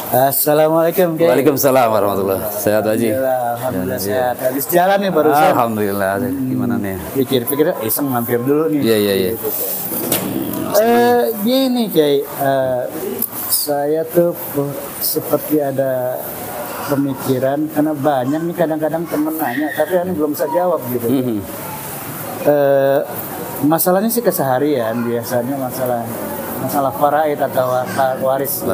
Assalamualaikum. Waalaikumsalam warahmatullahi wabarakatuh. Sehat Haji? Alhamdulillah sehat. Habis jalan nih barusan. Alhamdulillah. Gimana nih? Pikir-pikir iseng mampir dulu nih. Iya. Gini kayak saya tuh seperti ada pemikiran karena banyak nih kadang-kadang temen nanya tapi ini belum bisa jawab gitu. Masalahnya sih keseharian biasanya masalah faraid atau waris.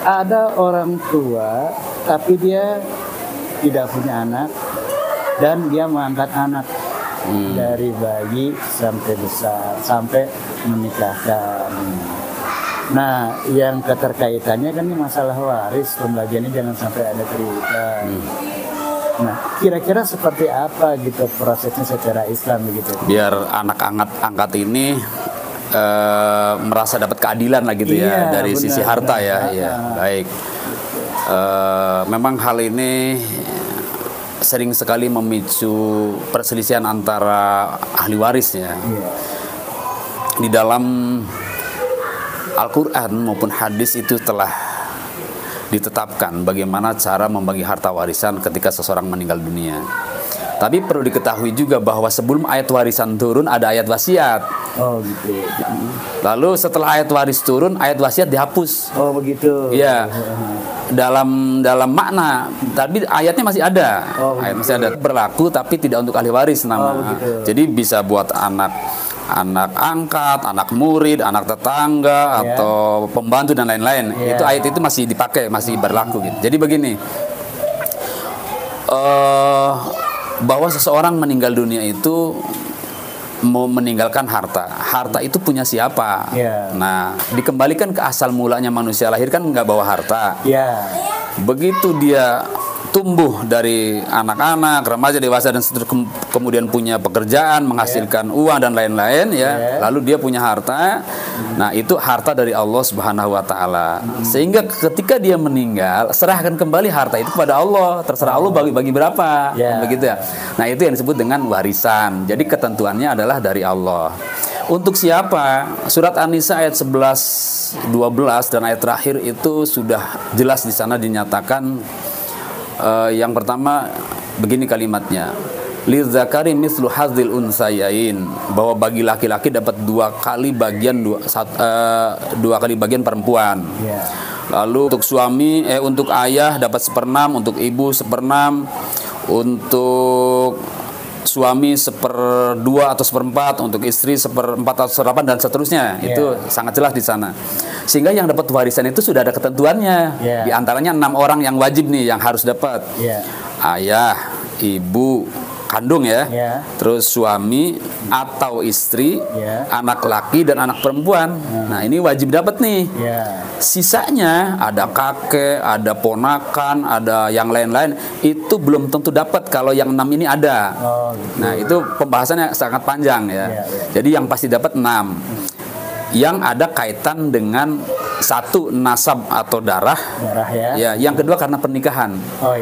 Ada orang tua tapi dia tidak punya anak dan dia mengangkat anak dari bayi sampai besar sampai menikahkan. Nah, yang keterkaitannya kan ini masalah waris, pembagiannya jangan sampai ada cerita. Nah, kira-kira seperti apa gitu prosesnya secara Islam gitu? Biar anak angkat ini merasa dapat keadilan lah gitu ya dari benar, sisi harta ya. Baik. Memang hal ini sering sekali memicu perselisihan antara ahli waris ya. Di dalam Al-Quran maupun hadis itu telah ditetapkan bagaimana cara membagi harta warisan ketika seseorang meninggal dunia. Tapi perlu diketahui juga bahwa sebelum ayat warisan turun ada ayat wasiat. Oh gitu. Lalu setelah ayat waris turun, ayat wasiat dihapus. Oh begitu. Iya. Dalam makna, tapi ayatnya masih ada. Ayat masih ada berlaku, tapi tidak untuk ahli waris nama. Jadi bisa buat anak angkat, anak murid, anak tetangga atau pembantu dan lain-lain. Itu ayat itu masih dipakai, masih berlaku gitu. Jadi begini. Bahwa seseorang meninggal dunia itu mau meninggalkan harta. Harta itu punya siapa? Nah, dikembalikan ke asal mulanya manusia lahir kan nggak bawa harta. Begitu dia tumbuh dari anak-anak, remaja, dewasa dan seterusnya, kemudian punya pekerjaan, menghasilkan uang dan lain-lain ya. Lalu dia punya harta. Nah, itu harta dari Allah Subhanahu wa taala. Sehingga ketika dia meninggal, serahkan kembali harta itu kepada Allah. Terserah Allah bagi berapa. Begitu ya. Nah, itu yang disebut dengan warisan. Jadi ketentuannya adalah dari Allah. Untuk siapa? Surat An-Nisa ayat 11, 12 dan ayat terakhir itu sudah jelas di sana dinyatakan. Yang pertama begini kalimatnya, lidzakari mislu hadzil unsayain, bahwa bagi laki-laki dapat dua kali bagian perempuan. Lalu untuk suami untuk ayah dapat 1/6, untuk ibu 1/6, untuk suami 1/2 atau 1/4, untuk istri 1/4 atau 1/8 dan seterusnya. Itu sangat jelas di sana. Sehingga yang dapat warisan itu sudah ada ketentuannya. Di antaranya 6 orang yang wajib nih yang harus dapat. Ayah, ibu kandung ya. Terus suami atau istri, anak laki dan anak perempuan. Nah, ini wajib dapat nih. Sisanya ada kakek, ada ponakan, ada yang lain-lain, itu belum tentu dapat kalau yang 6 ini ada. Nah, itu pembahasannya sangat panjang ya. Jadi yang pasti dapat 6. Yang ada kaitan dengan satu nasab atau darah ya. Yang kedua karena pernikahan.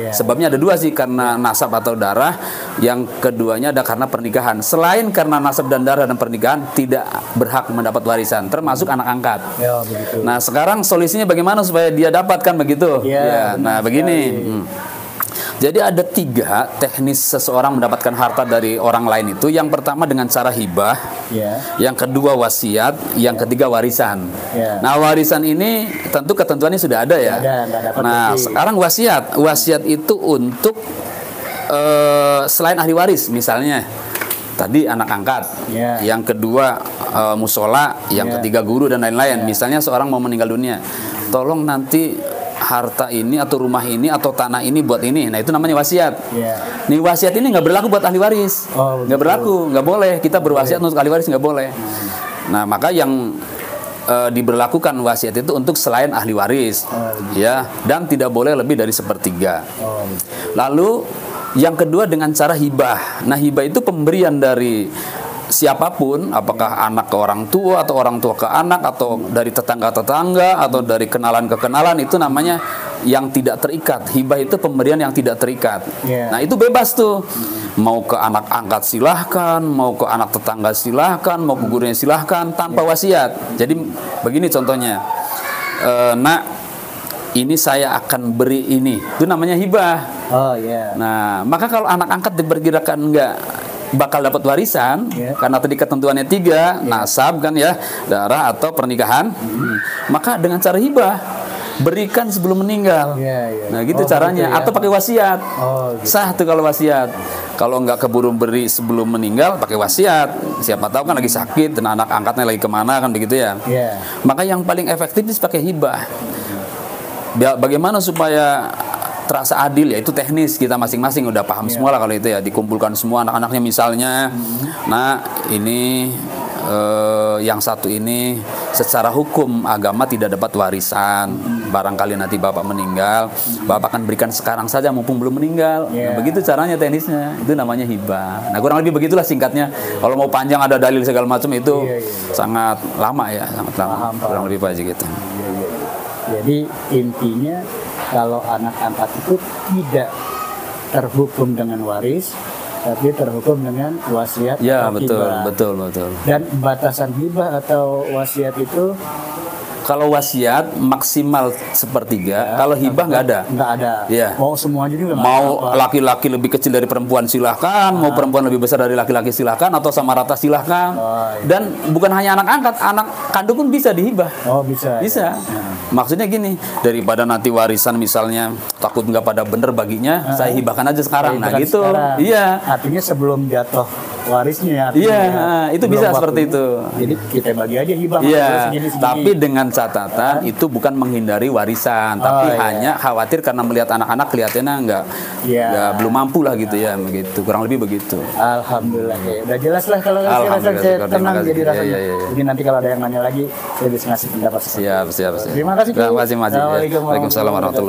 Sebabnya ada 2 sih, karena nasab atau darah. Yang keduanya ada karena pernikahan. Selain karena nasab dan darah dan pernikahan, tidak berhak mendapat warisan, termasuk anak angkat. Nah, sekarang solusinya bagaimana supaya dia dapatkan begitu? Nah, begini. Jadi ada 3 teknis seseorang mendapatkan harta dari orang lain itu. Yang pertama dengan cara hibah, yang kedua wasiat, yang ketiga warisan. Nah, warisan ini tentu ketentuannya sudah ada ya. Nah, sekarang wasiat. Wasiat itu untuk selain ahli waris, misalnya tadi anak angkat, yang kedua musola, yang ketiga guru dan lain-lain. Misalnya seorang mau meninggal dunia, tolong nanti harta ini atau rumah ini atau tanah ini buat ini. Nah, itu namanya wasiat. Nih, wasiat ini nggak berlaku buat ahli waris. Nggak berlaku, nggak boleh. Kita berwasiat untuk ahli waris nggak boleh. Nah, maka yang diberlakukan wasiat itu untuk selain ahli waris, ya, dan tidak boleh lebih dari 1/3. Lalu yang kedua dengan cara hibah. Nah, hibah itu pemberian dari siapapun, apakah anak ke orang tua atau orang tua ke anak atau dari tetangga-tetangga atau dari kenalan ke kenalan, itu namanya yang tidak terikat. Hibah itu pemberian yang tidak terikat. Nah, itu bebas tuh. Mau ke anak angkat silahkan, mau ke anak tetangga silahkan, mau ke gurunya silahkan, tanpa wasiat. Jadi begini contohnya. nak, ini saya akan beri ini. Itu namanya hibah. Oh iya. Nah, maka kalau anak angkat diperkirakan nggak bakal dapat warisan, karena tadi ketentuannya 3, nasab kan ya, darah atau pernikahan, maka dengan cara hibah, berikan sebelum meninggal. Nah gitu caranya, atau pakai wasiat. Gitu. Sah tuh kalau wasiat. Kalau nggak keburu beri sebelum meninggal, pakai wasiat. Siapa tahu kan lagi sakit dan anak angkatnya lagi kemana kan begitu ya. Maka yang paling efektif itu pakai hibah. Bagaimana supaya terasa adil, ya itu teknis, kita masing-masing udah paham semua lah kalau itu ya, dikumpulkan semua anak-anaknya misalnya. Nah ini yang satu ini secara hukum agama tidak dapat warisan, barangkali nanti bapak meninggal, bapak akan berikan sekarang saja mumpung belum meninggal. Nah, begitu caranya teknisnya, itu namanya hibah. Nah kurang lebih begitulah singkatnya. Kalau mau panjang ada dalil segala macam itu sangat lama ya, sangat lama. Kurang lebih aja gitu. Jadi intinya kalau anak angkat itu tidak terhukum dengan waris, tapi terhukum dengan wasiat. Ya atau betul, hibah. betul. Dan batasan hibah atau wasiat itu, kalau wasiat maksimal 1/3, kalau hibah nggak ada. Nggak ada. Iya. Mau semuanya juga. Mau laki-laki lebih kecil dari perempuan silahkan, mau perempuan lebih besar dari laki-laki silahkan, atau sama rata silahkan. Dan bukan hanya anak angkat, anak kandung pun bisa dihibah. Oh bisa. Bisa. Maksudnya gini, daripada nanti warisan misalnya takut nggak pada bener baginya, saya hibahkan aja sekarang. Nah gitu. Sekarang. Iya. Artinya sebelum jatuh warisnya. Iya, itu bisa seperti itu. Jadi kita bagi aja hibah. Iya. Tapi dengan catatan itu bukan menghindari warisan, tapi hanya khawatir karena melihat anak-anak kelihatannya nggak belum mampu lah gitu ya, begitu. Kurang lebih begitu. Alhamdulillah ya. Udah jelas lah kalau saya tenang jadi rasanya. Jadi nanti kalau ada yang nanya lagi saya bisa ngasih pendapat. Siap. Terima kasih. Terima kasih. Waalaikumsalam warahmatullahi wabarakatuh.